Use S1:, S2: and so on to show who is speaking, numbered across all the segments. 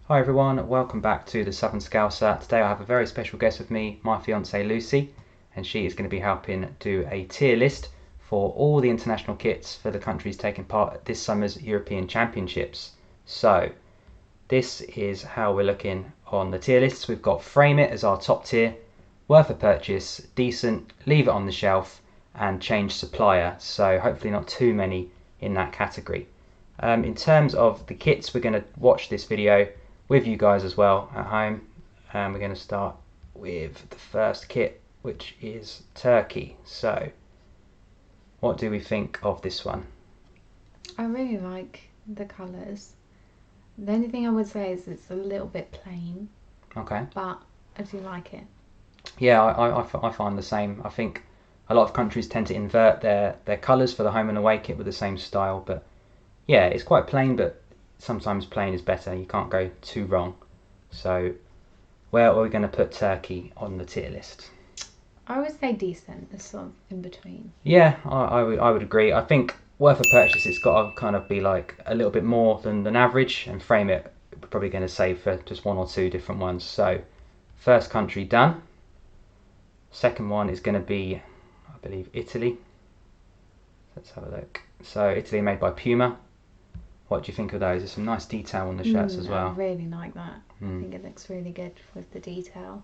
S1: Hi everyone, welcome back to the Southern Scouser. Today I have a very special guest with me, my fiancée Lucy, and she is going to be helping do a tier list for all the international kits for the countries taking part at this summer's European Championships. So this is how we're looking on the tier lists. We've got Frame It as our top tier, Worth a Purchase, Decent, Leave It on the Shelf, and Change Supplier. So hopefully not too many in that category. In terms of the kits, we're going to watch this video with you guys as well at home, and we're going to start with the first kit, which is Turkey. So what do we think of this one?
S2: I really like the colours. The only thing I would say is it's a little bit plain.
S1: Okay.
S2: But I do like it.
S1: Yeah, I find the same. I think a lot of countries tend to invert their colours for the home and away kit with the same style, but yeah, it's quite plain, but sometimes plain is better. You can't go too wrong. So where are we going to put Turkey on the tier list?
S2: I would say decent. It's sort of in between.
S1: Yeah, I would agree. I think Worth a Purchase, it's got to kind of be like a little bit more than average, and Frame It, we're probably going to save for just one or two different ones. So first country done. Second one is going to be, I believe, Italy. Let's have a look. So Italy, made by Puma. What do you think of those? There's some nice detail on the shirts as well.
S2: I really like that. I think it looks really good with the detail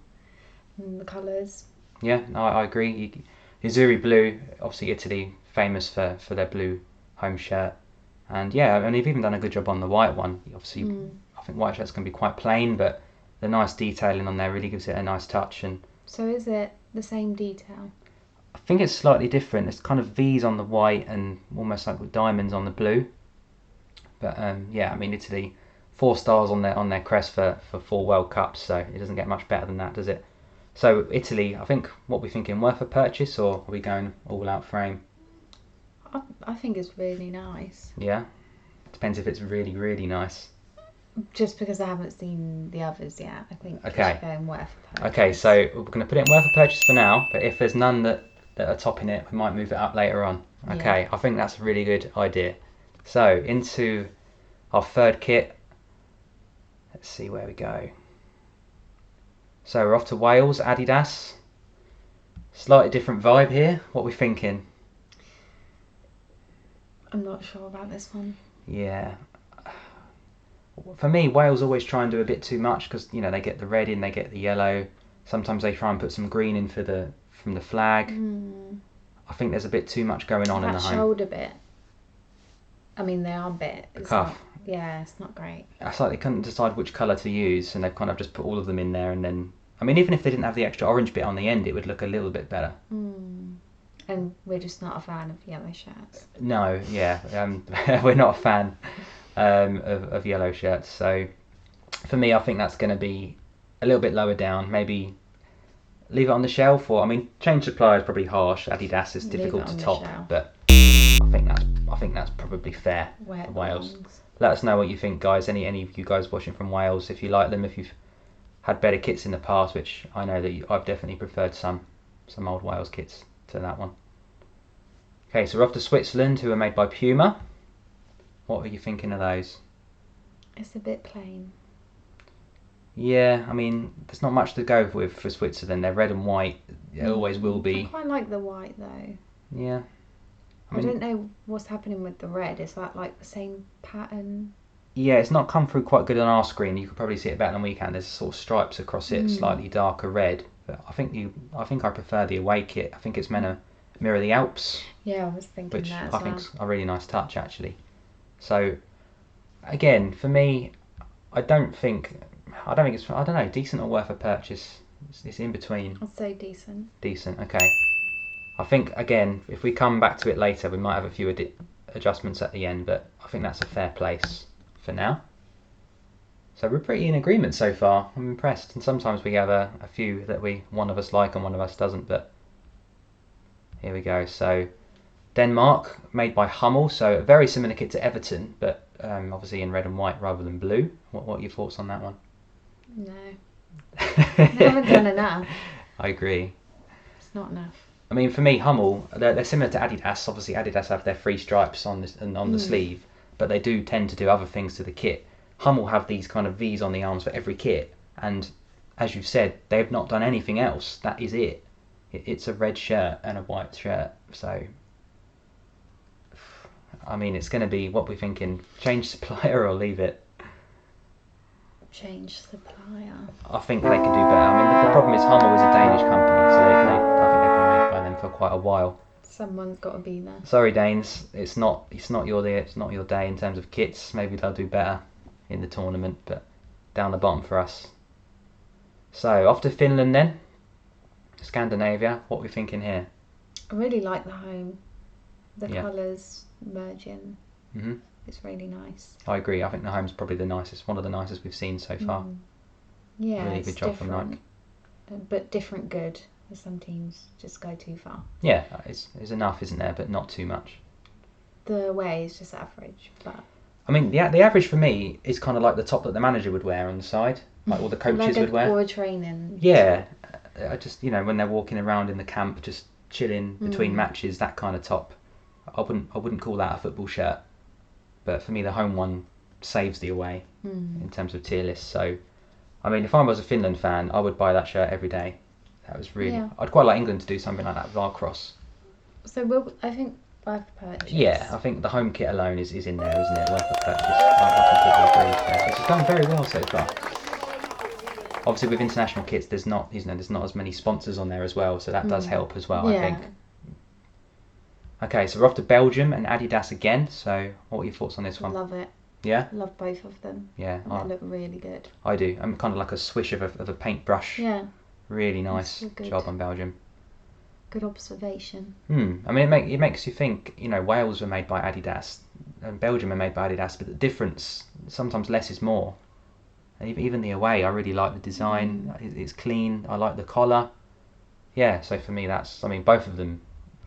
S2: and the colours.
S1: Yeah, I agree. Azzurri blue, obviously Italy famous for their blue home shirt, and yeah, and they've even done a good job on the white one. Obviously, I think white shirts can be quite plain, but the nice detailing on there really gives it a nice touch. And
S2: so is it the same detail?
S1: I think it's slightly different. It's kind of V's on the white and almost like with diamonds on the blue. But yeah, I mean, Italy, 4 stars on their crest for 4 World Cups, so it doesn't get much better than that, does it? So Italy, I think, what we're thinking, Worth a Purchase, or are we going all out Frame?
S2: I think it's really nice.
S1: Yeah, depends if it's really, really nice.
S2: Just because I haven't seen the others yet, I think
S1: Okay.
S2: it's going Worth a Purchase.
S1: Okay, so we're going to put it in Worth a Purchase for now, but if there's none that are topping it, we might move it up later on. Okay, yeah. I think that's a really good idea. So into our third kit. Let's see where we go. So we're off to Wales, Adidas. Slightly different vibe here. What are we thinking?
S2: I'm not sure about this one.
S1: Yeah. For me, Wales always try and do a bit too much because, you know, they get the red in, they get the yellow. Sometimes they try and put some green in from the flag. I think there's a bit too much going on in the home.
S2: That shoulder bit. I mean, they are a bit.
S1: The cuff.
S2: Yeah, it's not great.
S1: It's like they couldn't decide which colour to use, and they've kind of just put all of them in there, and then, I mean, even if they didn't have the extra orange bit on the end, it would look a little bit better.
S2: And we're just not a fan of yellow shirts.
S1: No, yeah, we're not a fan of yellow shirts. So for me, I think that's going to be a little bit lower down. Maybe leave it on the shelf, or I mean, Change Supplier is probably harsh. Adidas is difficult to top, but I think that's probably fair for Wales. Let us know what you think, guys. Any of you guys watching from Wales, if you like them, if you've had better kits in the past, which I know that I've definitely preferred some old Wales kits to that one. Okay, so we're off to Switzerland, who are made by Puma. What are you thinking of those?
S2: It's a bit plain.
S1: Yeah, I mean, there's not much to go with for Switzerland. They're red and white. It always will be.
S2: I quite like the white though.
S1: Yeah.
S2: I don't know what's happening with the red. Is that like the same pattern?
S1: Yeah, it's not come through quite good on our screen. You could probably see it better than we can. There's sort of stripes across it, slightly darker red. But I think I prefer the away kit. I think it's meant to mirror the Alps.
S2: Yeah, I was thinking
S1: which
S2: that as
S1: I think's a really nice touch actually. So again, for me, I don't think it's, I don't know, decent or Worth a Purchase. It's in between.
S2: I'd say decent.
S1: Decent, okay. I think, again, if we come back to it later, we might have a few adjustments at the end, but I think that's a fair place for now. So we're pretty in agreement so far. I'm impressed. And sometimes we have a few that one of us like and one of us doesn't, but here we go. So Denmark, made by Hummel, so a very similar kit to Everton, but obviously in red and white rather than blue. What are your thoughts on that one?
S2: No. They haven't done enough.
S1: I agree.
S2: It's not enough.
S1: I mean, for me, Hummel, they're similar to Adidas. Obviously, Adidas have their 3 stripes on the sleeve, but they do tend to do other things to the kit. Hummel have these kind of V's on the arms for every kit, and as you've said, they've not done anything else. That is it. It's a red shirt and a white shirt. So, I mean, it's going to be what we're thinking: change supplier or leave it.
S2: Change supplier.
S1: I think they could do better. I mean, the problem is Hummel is a Danish company, so I think they've been made by them for quite a while.
S2: Someone's got to be there.
S1: Sorry, Danes, it's not your day in terms of kits. Maybe they'll do better in the tournament, but down the bottom for us. So off to Finland then. Scandinavia. What are we thinking here?
S2: I really like the home. The
S1: Yeah.
S2: colours merging.
S1: Hmm.
S2: It's really nice.
S1: I agree. I think the home's probably the nicest, one of the nicest we've seen so far.
S2: Yeah,
S1: Really
S2: it's
S1: good job from
S2: different,
S1: Nike.
S2: but different good. Some teams just go too far.
S1: Yeah, it's enough, isn't there? But not too much.
S2: The way is just average, but
S1: I mean, the average for me is kind of like the top that the manager would wear on the side, like all the coaches would wear.
S2: Or a training.
S1: Yeah, I just when they're walking around in the camp, just chilling between matches, that kind of top. I wouldn't call that a football shirt, but for me the home one saves the away in terms of tier list. So, I mean, if I was a Finland fan, I would buy that shirt every day. That was really.
S2: Yeah.
S1: I'd quite like England to do something like that with our cross.
S2: So I think worth purchase.
S1: Yeah, I think the home kit alone is in there, isn't it? Worth a purchase. I completely agree. It's done very well so far. Obviously, with international kits, there's not as many sponsors on there as well, so that does help as well.
S2: Yeah.
S1: I think. Okay, so we're off to Belgium and Adidas again. So, what are your thoughts on this one?
S2: Love it.
S1: Yeah.
S2: Love both of them.
S1: Yeah.
S2: And they look really good.
S1: I do. I'm kind of like a swish of a paintbrush.
S2: Yeah.
S1: Really nice
S2: so good.
S1: job on Belgium.
S2: Good observation.
S1: I mean, it makes you think. Wales were made by Adidas, and Belgium are made by Adidas, but the difference sometimes less is more. And even the away, I really like the design. It's clean. I like the collar. Yeah, so for me, both of them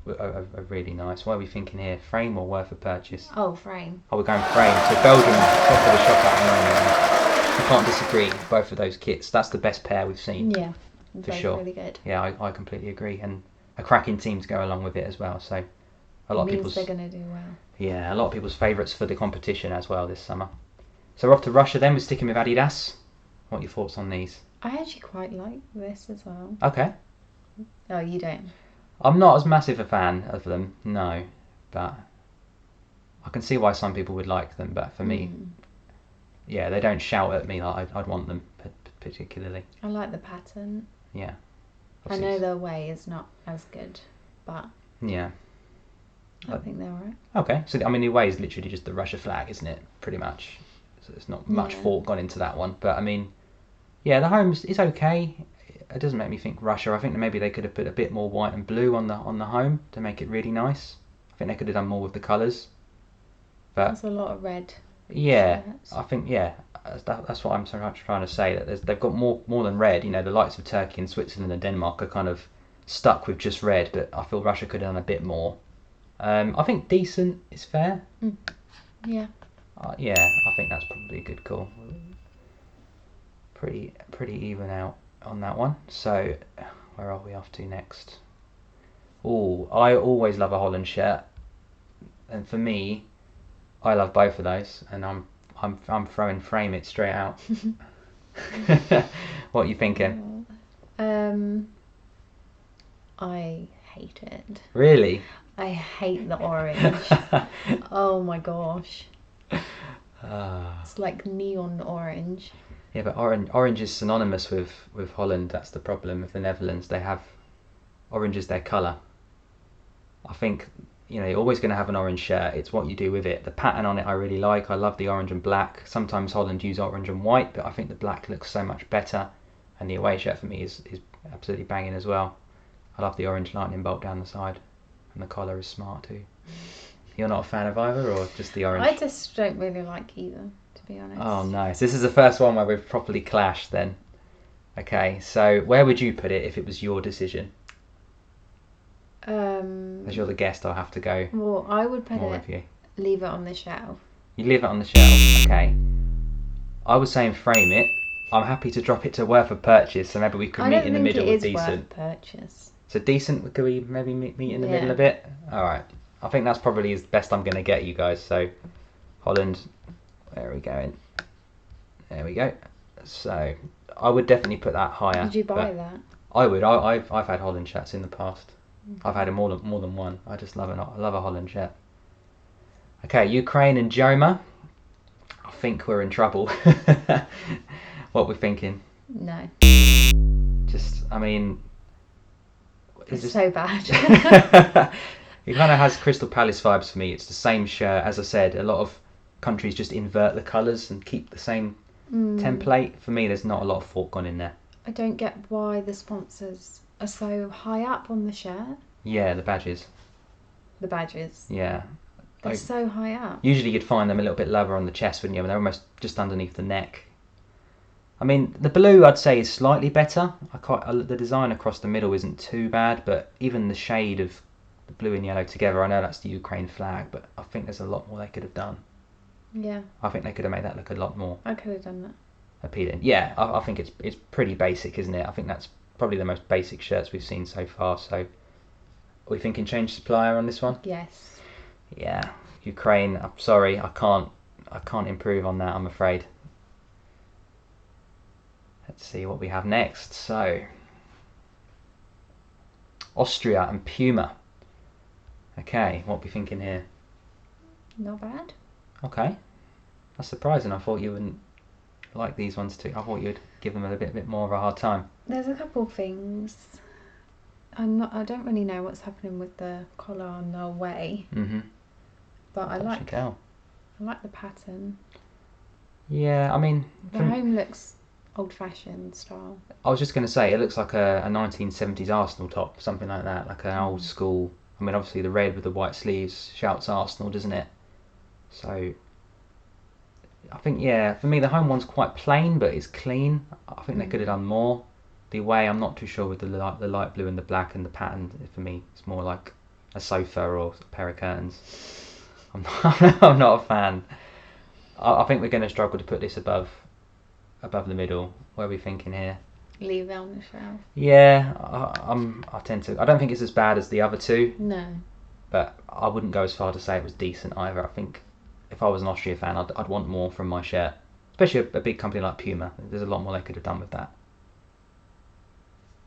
S1: are really nice. What are we thinking here? Frame or worth a purchase?
S2: Oh, frame.
S1: Oh, we're going frame. So Belgium, top of the shop at the moment. I can't disagree. Both of those kits. That's the best pair we've seen.
S2: Yeah.
S1: For sure.
S2: Really good.
S1: Yeah, I completely agree. And a cracking team to go along with it as well. So a lot of people's.
S2: They're going to do well.
S1: Yeah, a lot of people's favourites for the competition as well this summer. So we're off to Russia then. We're sticking with Adidas. What are your thoughts on these?
S2: I actually quite like this as well.
S1: Okay.
S2: Oh, you don't?
S1: I'm not as massive a fan of them, no, but I can see why some people would like them. But for me, yeah, they don't shout at me like I'd want them particularly.
S2: I like the pattern.
S1: Yeah.
S2: I know their way is not as good, but
S1: yeah,
S2: I think they're alright.
S1: Okay, so I mean the away is literally just the Russia flag, isn't it? Pretty much. So there's not much thought gone into that one. But I mean, yeah, the home's is okay. It doesn't make me think Russia. I think that maybe they could have put a bit more white and blue on the home to make it really nice. I think they could have done more with the colours. But
S2: there's a lot of red.
S1: Yeah,
S2: shirts.
S1: I think that's what I'm so much trying to say. That they've got more than red. The likes of Turkey and Switzerland and Denmark are kind of stuck with just red. But I feel Russia could have done a bit more. I think decent is fair.
S2: Yeah.
S1: Yeah, I think that's probably a good call. Pretty even out on that one. So, where are we off to next? Oh, I always love a Holland shirt, and for me, I love both of those, and I'm throwing frame it straight out. What are you thinking?
S2: I hate it.
S1: Really?
S2: I hate the orange. Oh my gosh. It's like neon orange.
S1: Yeah, but orange is synonymous with Holland. That's the problem with the Netherlands. They have orange is their colour. I think you're always going to have an orange shirt. It's what you do with it. The pattern on it I really like. I love the orange and black. Sometimes Holland use orange and white, but I think the black looks so much better. And the away shirt for me is absolutely banging as well. I love the orange lightning bolt down the side, and the collar is smart too. You're not a fan of either, or just the orange?
S2: I just don't really like either, to be honest.
S1: Oh, nice. This is the first one where we've properly clashed then. Okay, so where would you put it if it was your decision? As you're the guest, I'll have to go.
S2: Well, I would put
S1: more with you.
S2: Leave it on the shelf.
S1: You leave it on the shelf, okay. I was saying frame it. I'm happy to drop it to worth a purchase, so maybe we could meet in the middle with decent.
S2: I don't think it is worth purchase.
S1: So decent, could we maybe meet in the middle a bit? Alright. I think that's probably as best I'm going to get you guys. So, Holland, where are we going? There we go. So I would definitely put that higher.
S2: Did you buy that?
S1: I would. I've had Holland shirts in the past. I've had more than one. I just love it. I love a Holland shirt. Okay, Ukraine and Joma. I think we're in trouble. What we're thinking?
S2: No.
S1: I mean,
S2: It's so bad.
S1: It kind of has Crystal Palace vibes for me. It's the same shirt. As I said, a lot of countries just invert the colours and keep the same template. For me, there's not a lot of thought gone in there.
S2: I don't get why the sponsors are so high up on the shirt.
S1: Yeah, the badges.
S2: The badges.
S1: Yeah.
S2: They're so high up.
S1: Usually you'd find them a little bit lower on the chest, wouldn't you? They're almost just underneath the neck. I mean, the blue I'd say is slightly better. The design across the middle isn't too bad, but even the shade of the blue and yellow together, I know that's the Ukraine flag, but I think there's a lot more they could have done.
S2: Yeah.
S1: I think they could have made that look a lot more
S2: I could have done that.
S1: appealing. Yeah, I think it's pretty basic, isn't it? I think that's probably the most basic shirts we've seen so far. So, are we thinking change supplier on this one?
S2: Yes.
S1: Yeah, Ukraine. I'm sorry, I can't improve on that, I'm afraid. Let's see what we have next. So, Austria and Puma. Okay, what are we thinking here?
S2: Not bad.
S1: Okay, that's surprising. I thought you wouldn't like these ones too. I thought you'd give them a bit more of a hard time.
S2: There's a couple of things. I don't really know what's happening with the collar on the way. But I like the pattern.
S1: Yeah, I mean,
S2: The home looks old-fashioned style.
S1: I was just going to say, it looks like a 1970s Arsenal top, something like that, like an old school. I mean, obviously the red with the white sleeves shouts Arsenal, doesn't it? So, I think, yeah, for me the home one's quite plain, but it's clean. I think they could have done more. The away, I'm not too sure with the light blue and the black and the pattern. For me, it's more like a sofa or a pair of curtains. I'm not a fan. I think we're going to struggle to put this above the middle. Where are we thinking here?
S2: Leave it on the shelf.
S1: Yeah, I tend to. I don't think it's as bad as the other two.
S2: No.
S1: But I wouldn't go as far to say it was decent either. I think if I was an Austria fan, I'd want more from my shirt. Especially a big company like Puma. There's a lot more they could have done with that.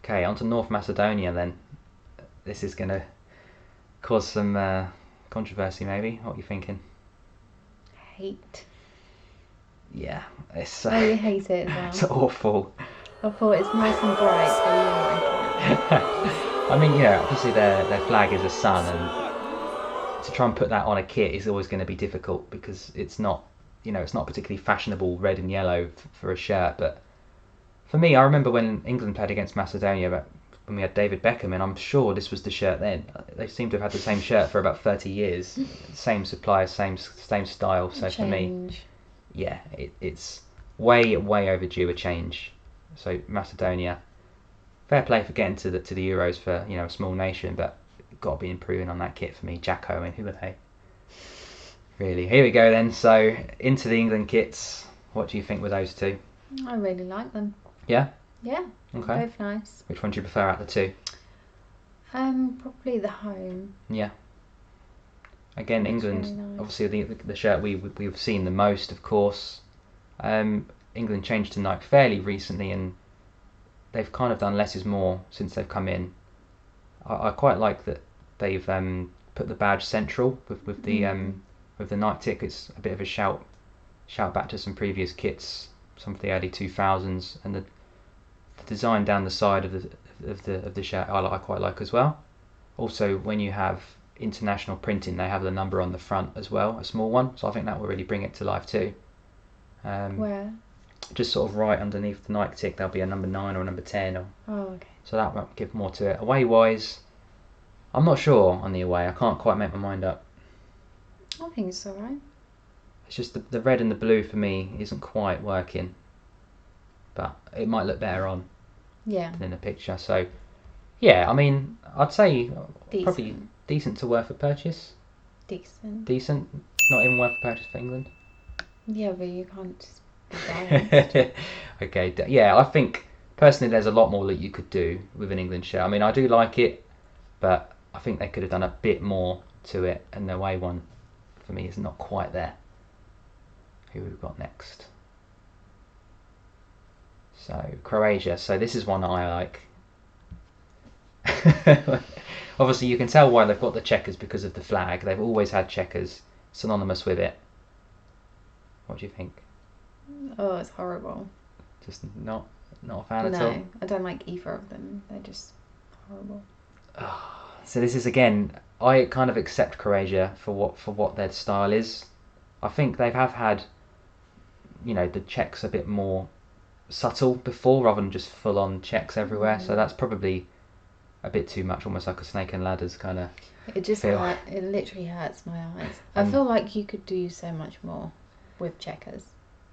S1: Okay, on to North Macedonia then. This is going to cause some controversy maybe. What are you thinking?
S2: Hate.
S1: Yeah, it's
S2: you hate it as well.
S1: It's awful.
S2: I thought it's nice and bright, so you like it.
S1: I mean, yeah, obviously their flag is a sun, and to try and put that on a kit is always going to be difficult because it's not particularly fashionable red and yellow for a shirt. But for me, I remember when England played against Macedonia, when we had David Beckham, and I'm sure this was the shirt then. They seem to have had the same shirt for about 30 years, same supplier, same style. So for me, yeah, it's way overdue a change. So Macedonia, fair play for getting to the Euros for a small nation, but got to be improving on that kit for me. Jacko, I mean, who are they? Really, here we go then. So into the England kits. What do you think with those two?
S2: I really like them.
S1: Yeah.
S2: Yeah.
S1: Okay.
S2: Both nice.
S1: Which one do you prefer out of the two?
S2: Probably the home.
S1: Yeah. Again,
S2: That's
S1: England.
S2: really nice.
S1: Obviously, the shirt we've seen the most, of course. England changed to Nike fairly recently, and they've kind of done less is more since they've come in. I quite like that they've put the badge central with the Nike tick. It's a bit of a shout back to some previous kits, some of the early 2000s, and the design down the side of the shirt I quite like as well. Also, when you have international printing, they have the number on the front as well, a small one. So I think that will really bring it to life too.
S2: Where?
S1: Just sort of right underneath the Nike tick, there'll be a number 9 or a number 10.
S2: Okay. So
S1: that won't give more to it. Away wise, I'm not sure on the away. I can't quite make my mind up.
S2: I think it's alright.
S1: It's just the red and the blue for me isn't quite working. But it might look better on than in the picture. So, yeah, I mean, I'd say probably decent to worth a purchase. Decent. Not even worth a purchase for England.
S2: Yeah, but you can't just be biased.
S1: Okay, yeah, I think personally there's a lot more that you could do with an England shirt. I mean, I do like it, but I think they could have done a bit more to it, and the away one for me is not quite there. Who we've got next? So Croatia. So this is one I like. Obviously, you can tell why they've got the checkers because of the flag. They've always had checkers synonymous with it. What do you think?
S2: Oh, it's horrible.
S1: Just not a fan at all?
S2: No, I don't like either of them. They're just horrible.
S1: So this is, again, I kind of accept Croatia for what their style is. I think they have had, the checks a bit more subtle before rather than just full on checks everywhere. So that's probably a bit too much, almost like a snake and ladders kind of.
S2: It just it literally hurts my eyes. I feel like you could do so much more with checkers.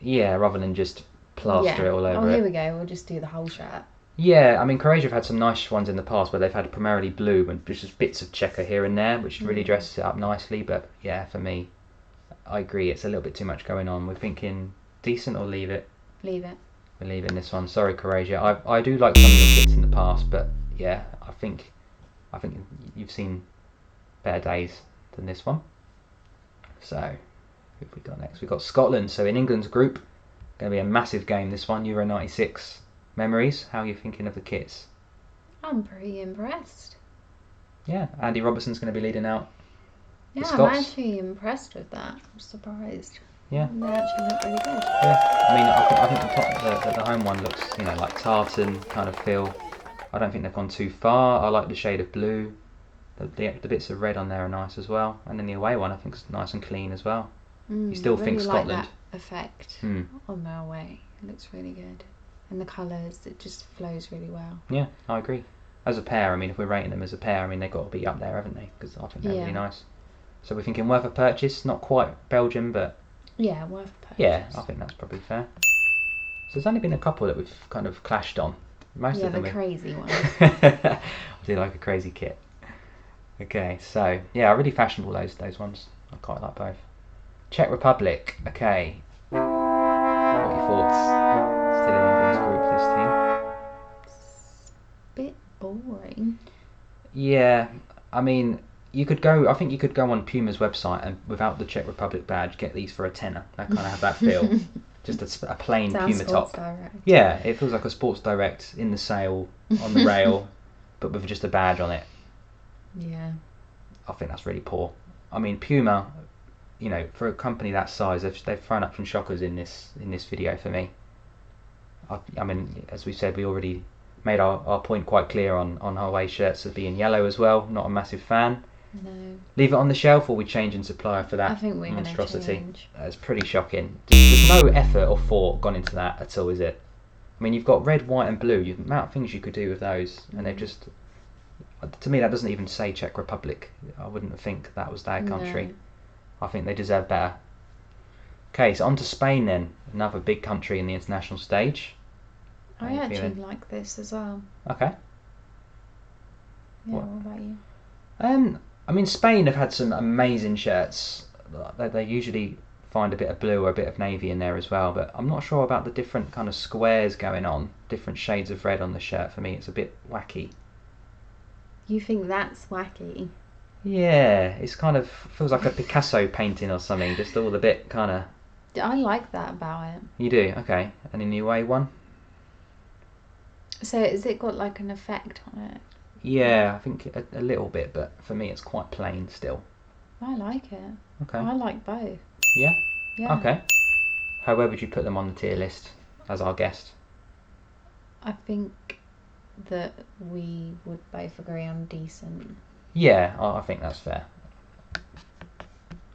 S2: Yeah,
S1: rather than just plaster it all over.
S2: Oh, here we go. We'll just do the whole shirt.
S1: Yeah, I mean, Croatia have had some nice ones in the past where they've had primarily blue and just bits of checker here and there, which really dresses it up nicely. But yeah, for me, I agree. It's a little bit too much going on. We're thinking decent or leave it.
S2: Leave it.
S1: We're leaving this one. Sorry, Croatia. I do like some of your kits in the past, but yeah, I think you've seen better days than this one. So, who have we got next? We've got Scotland. So in England's group, going to be a massive game. This one, Euro '96 memories. How are you thinking of the kits?
S2: I'm pretty impressed.
S1: Yeah, Andy Robertson's going to be leading out.
S2: Yeah, I'm actually impressed with that. I'm surprised.
S1: Yeah,
S2: they actually look really good.
S1: Yeah, I mean, I think the home one looks, like tartan kind of feel. I don't think they've gone too far. I like the shade of blue. The bits of red on there are nice as well. And then the away one, I think, is nice and clean as well. You still think Scotland?
S2: Like that effect on the away. It looks really good. And the colours, it just flows really well.
S1: Yeah, I agree. As a pair, I mean, if we're rating them as a pair, I mean, they've got to be up there, haven't they? Because I think they're really nice. So we're thinking worth a purchase. Not quite Belgium, but...
S2: Yeah, worth a purchase.
S1: Yeah, I think that's probably fair. So there's only been a couple that we've kind of clashed on. Most of them
S2: the crazy ones.
S1: I do like a crazy kit. Okay, so, yeah, really fashionable, those ones. I quite like both. Czech Republic. Okay. What are your thoughts? Still in England's group, this team.
S2: Bit boring.
S1: Yeah, I mean, I think you could go on Puma's website and without the Czech Republic badge get these for a tenner. That kind of have that feel. Just a plain Puma top.
S2: Direct.
S1: Yeah, it feels like a Sports Direct in the sale on the rail, but with just a badge on it.
S2: Yeah.
S1: I think that's really poor. I mean, Puma, for a company that size, they've thrown up some shockers in this video for me. I mean, as we said, we already made our point quite clear on our away shirts as being yellow as well. Not a massive fan.
S2: No.
S1: Leave it on the shelf, or we change in supplier for that
S2: I think we're
S1: monstrosity.
S2: Change.
S1: It's pretty shocking. There's no effort or thought gone into that at all, is it? I mean, you've got red, white, and blue. The amount of things you could do with those, and they've just. To me, that doesn't even say Czech Republic. I wouldn't think that was their country. No. I think they deserve better. Okay, so on to Spain then. Another big country in the international stage.
S2: I actually like this as well.
S1: Okay.
S2: Yeah, what about you?
S1: I mean, Spain have had some amazing shirts. They usually find a bit of blue or a bit of navy in there as well, but I'm not sure about the different kind of squares going on, different shades of red on the shirt. For me, it's a bit wacky.
S2: You think that's wacky?
S1: Yeah, it's kind of feels like a Picasso painting or something, just all the bit kind of...
S2: I like that about it.
S1: You do? Okay. And in the away one?
S2: So has it got like an effect on it?
S1: Yeah, I think a little bit, but for me it's quite plain still.
S2: I like it.
S1: Okay.
S2: I like both.
S1: Yeah?
S2: Yeah.
S1: Okay. Where would you put them on the tier list as our guest?
S2: I think that we would both agree on decent.
S1: Yeah, I think that's fair.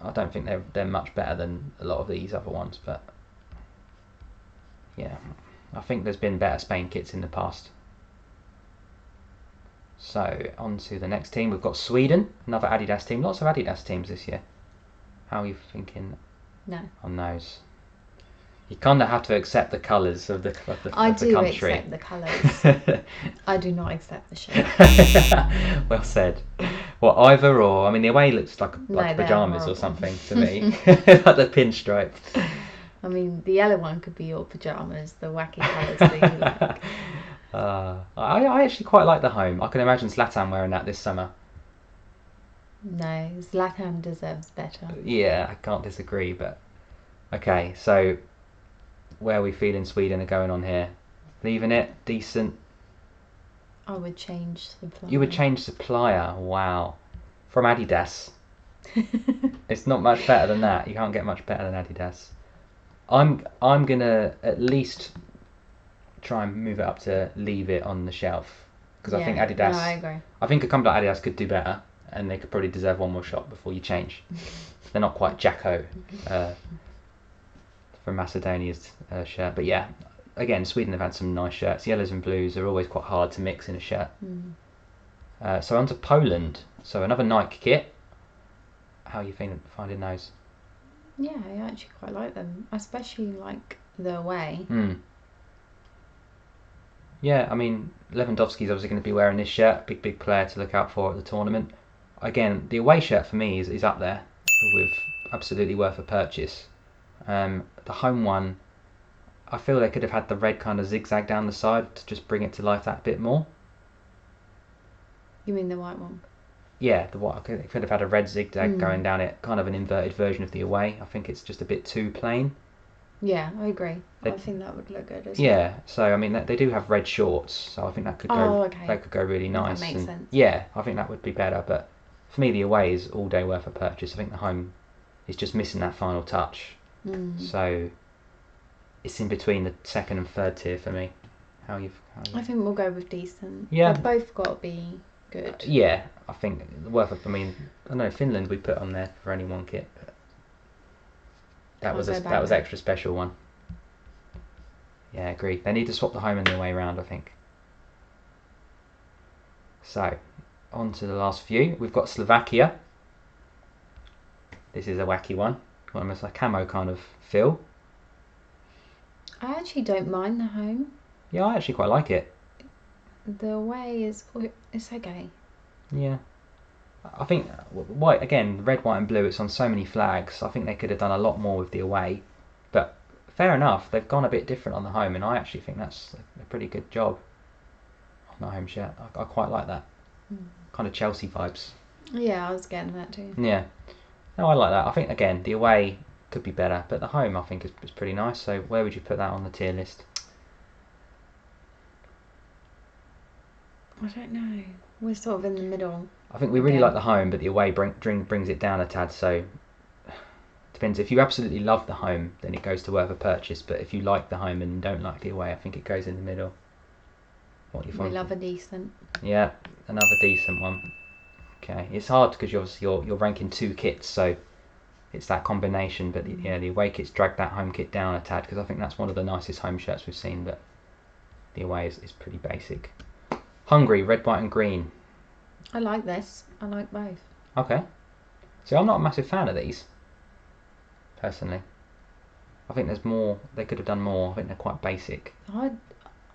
S1: I don't think they're much better than a lot of these other ones, but yeah, I think there's been better Spain kits in the past. So on to the next team. We've got Sweden, another Adidas team. Lots of Adidas teams this year. How are you thinking on those? You kind of have to accept the colours of the country.
S2: I do accept the colours. I do not accept the shape.
S1: Well said. Well, either or. I mean, the away looks like pyjamas or something to me. Like the pinstripe.
S2: I mean, the yellow one could be your pyjamas, the wacky colours that you like.
S1: I actually quite like the home. I can imagine Zlatan wearing that this summer.
S2: No, Zlatan deserves better.
S1: Yeah, I can't disagree, but... Okay, so... Where are we feeling Sweden are going on here? Leaving it? Decent?
S2: I would change supplier.
S1: You would change supplier? Wow. From Adidas. It's not much better than that. You can't get much better than Adidas. I'm gonna at least try and move it up to leave it on the shelf, because I think Adidas.
S2: No, I agree.
S1: I think a company like Adidas could do better, and they could probably deserve one more shot before you change. They're not quite Jacko from Macedonia's shirt, but yeah. Again, Sweden have had some nice shirts. Yellows and blues are always quite hard to mix in a shirt. So on to Poland. So another Nike kit. How are you finding those?
S2: Yeah, I actually quite like them, especially like the away.
S1: Yeah, I mean, Lewandowski's obviously going to be wearing this shirt. Big player to look out for at the tournament. Again, the away shirt for me is up there with absolutely worth a purchase. The home one, I feel they could have had the red kind of zigzag down the side to just bring it to life that bit more.
S2: You mean the white one? Yeah,
S1: the white. They could have had a red zigzag going down it, kind of an inverted version of the away. I think it's just a bit too plain.
S2: Yeah, I agree. I think that would look good as well.
S1: Yeah, so I mean, they do have red shorts, so I think that could go. That could go really nice.
S2: That makes sense.
S1: Yeah, I think that would be better. But for me, the away is all day worth a purchase. I think the home is just missing that final touch. So it's in between the second and third tier for me.
S2: I think we'll go with decent.
S1: Yeah,
S2: they've both got to be good.
S1: Yeah, I think worth. I mean, I know Finland we put on there for only one kit. But that was extra special one. Yeah, agree. They need to swap the home and the away round, I think. So, on to the last few. We've got Slovakia. This is a wacky one. Almost a camo kind of feel.
S2: I actually don't mind the home.
S1: Yeah, I actually quite like it.
S2: The away it's okay.
S1: Yeah. I think white again, red, white and blue, it's on so many flags. I think they could have done a lot more with the away. But fair enough, they've gone a bit different on the home, and I actually think that's a pretty good job on the home shirt. I quite like that. Kind of Chelsea vibes.
S2: Yeah, I was getting that too.
S1: Yeah. No, I like that. I think again the away could be better, but the home I think is pretty nice. So where would you put that on the tier list?
S2: I don't know. We're sort of in the middle.
S1: I think we really like the home, but the away brings it down a tad. So depends. If you absolutely love the home, then it goes to worth a purchase. But if you like the home and don't like the away, I think it goes in the middle. What do you think?
S2: We love a decent.
S1: Yeah, another decent one. Okay, it's hard because you're ranking two kits, so it's that combination. But the away kits drag that home kit down a tad, because I think that's one of the nicest home shirts we've seen. But the away is pretty basic. Hungary, red, white and green.
S2: I like this. I like both.
S1: Okay. See, I'm not a massive fan of these, personally. I think there's more. They could have done more. I think they're quite basic.
S2: I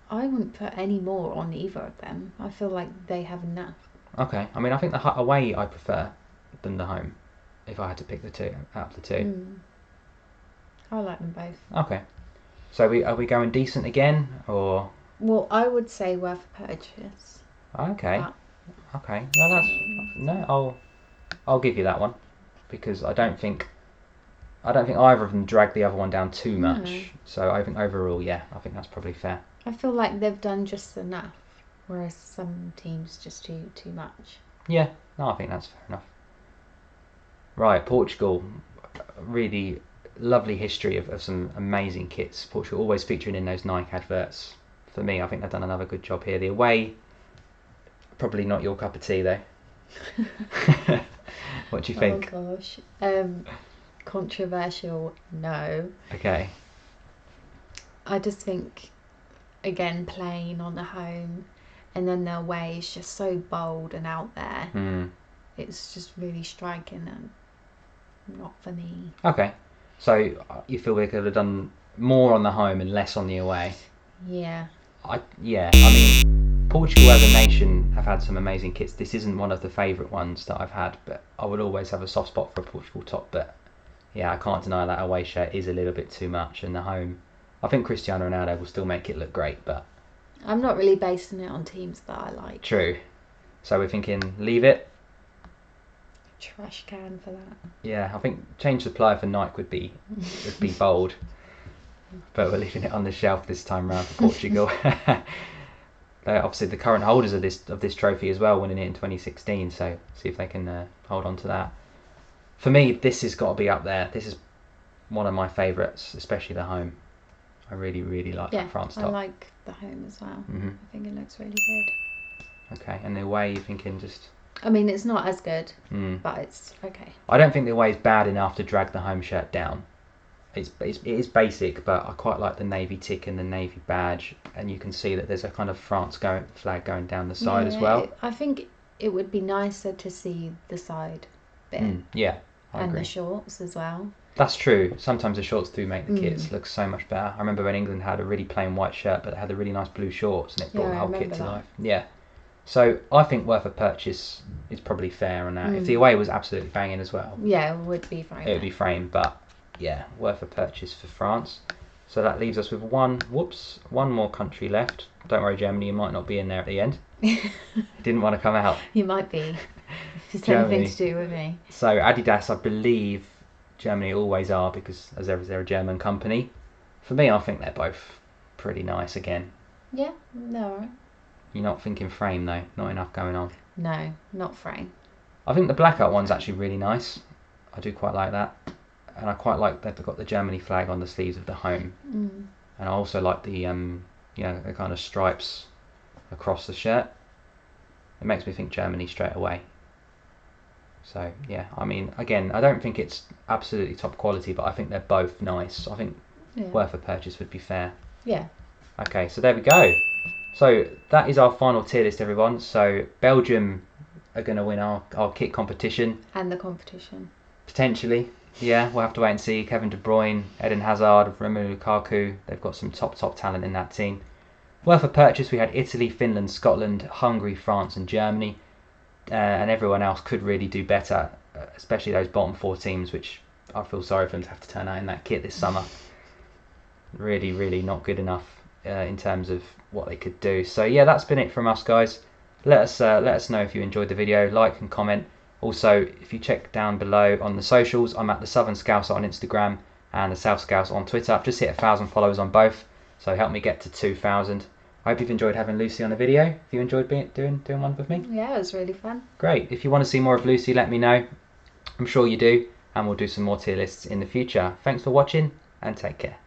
S2: wouldn't put any more on either of them. I feel like they have enough.
S1: Okay. I mean, I think the away I prefer than the home, if I had to pick the two out of the two.
S2: I like them both.
S1: Okay. So are we going decent again, or?
S2: Well, I would say worth a purchase.
S1: Okay. Okay. I'll give you that one, because I don't think either of them drag the other one down too much. No. So I think overall, yeah, I think that's probably fair.
S2: I feel like they've done just enough, whereas some teams just do too much.
S1: Yeah. No, I think that's fair enough. Right, Portugal. Really lovely history of some amazing kits. Portugal always featuring in those Nike adverts. For me, I think they've done another good job here. The away, probably not your cup of tea though. What do you think?
S2: Oh gosh. Controversial, no.
S1: Okay.
S2: I just think, again, plain on the home, and then the away is just so bold and out there. It's just really striking and not for me.
S1: Okay. So you feel they could have done more on the home and less on the away?
S2: Yeah.
S1: I mean, Portugal as a nation have had some amazing kits. This isn't one of the favourite ones that I've had, but I would always have a soft spot for a Portugal top. But yeah, I can't deny that away shirt is a little bit too much, and the home, I think Cristiano Ronaldo will still make it look great, but
S2: I'm not really basing it on teams that I like.
S1: True. So we're thinking leave it.
S2: Trash can for that.
S1: Yeah, I think change supplier for Nike would be bold. but we're leaving it on the shelf this time round for Portugal. Obviously, the current holders of this trophy as well, winning it in 2016. So see if they can hold on to that. For me, this has got to be up there. This is one of my favourites, especially the home. I really, really like that France top.
S2: I like the home as well.
S1: Mm-hmm.
S2: I think it looks really good.
S1: Okay, and the away, you're thinking just...
S2: I mean, it's not as good, but it's okay.
S1: I don't think the away is bad enough to drag the home shirt down. It is basic, but I quite like the navy tick and the navy badge, and you can see that there's a kind of France flag going down the side as well.
S2: I think it would be nicer to see the side bit.
S1: Yeah, I agree.
S2: And the shorts as well.
S1: That's true. Sometimes the shorts do make the kits look so much better. I remember when England had a really plain white shirt, but it had the really nice blue shorts, and it brought the whole kit to life. Yeah. So I think worth a purchase is probably fair on that. If the away was absolutely banging as well,
S2: yeah, it would be framed.
S1: It would be framed, but yeah, worth a purchase for France. So that leaves us with one more country left. Don't worry, Germany, you might not be in there at the end. Didn't want to come out.
S2: You might be. If it's anything to do with me.
S1: So Adidas, I believe Germany always are, because as they're a German company. For me, I think they're both pretty nice again.
S2: Yeah, no, alright.
S1: You're not thinking frame though? Not enough going on?
S2: No, not frame.
S1: I think the blackout one's actually really nice. I do quite like that. And I quite like that they've got the Germany flag on the sleeves of the home. And I also like the the kind of stripes across the shirt. It makes me think Germany straight away. So yeah, I mean, again, I don't think it's absolutely top quality, but I think they're both nice. I think worth a purchase would be fair.
S2: Yeah.
S1: Okay, so there we go. So that is our final tier list, everyone. So Belgium are going to win our kit competition.
S2: And the competition.
S1: Potentially. Yeah, we'll have to wait and see. Kevin De Bruyne, Eden Hazard, Romelu Lukaku. They've got some top talent in that team. Worth a purchase, we had Italy, Finland, Scotland, Hungary, France and Germany. And everyone else could really do better, especially those bottom four teams, which I feel sorry for them to have to turn out in that kit this summer. Really, really not good enough in terms of what they could do. So yeah, that's been it from us, guys. Let us know if you enjoyed the video. Like and comment. Also, if you check down below on the socials, I'm at the Southern Scouser on Instagram and the South Scouser on Twitter. I've just hit 1,000 followers on both, so help me get to 2,000. I hope you've enjoyed having Lucy on the video. Have you enjoyed doing one with me?
S2: Yeah, it was really fun.
S1: Great. If you want to see more of Lucy, let me know. I'm sure you do, and we'll do some more tier lists in the future. Thanks for watching, and take care.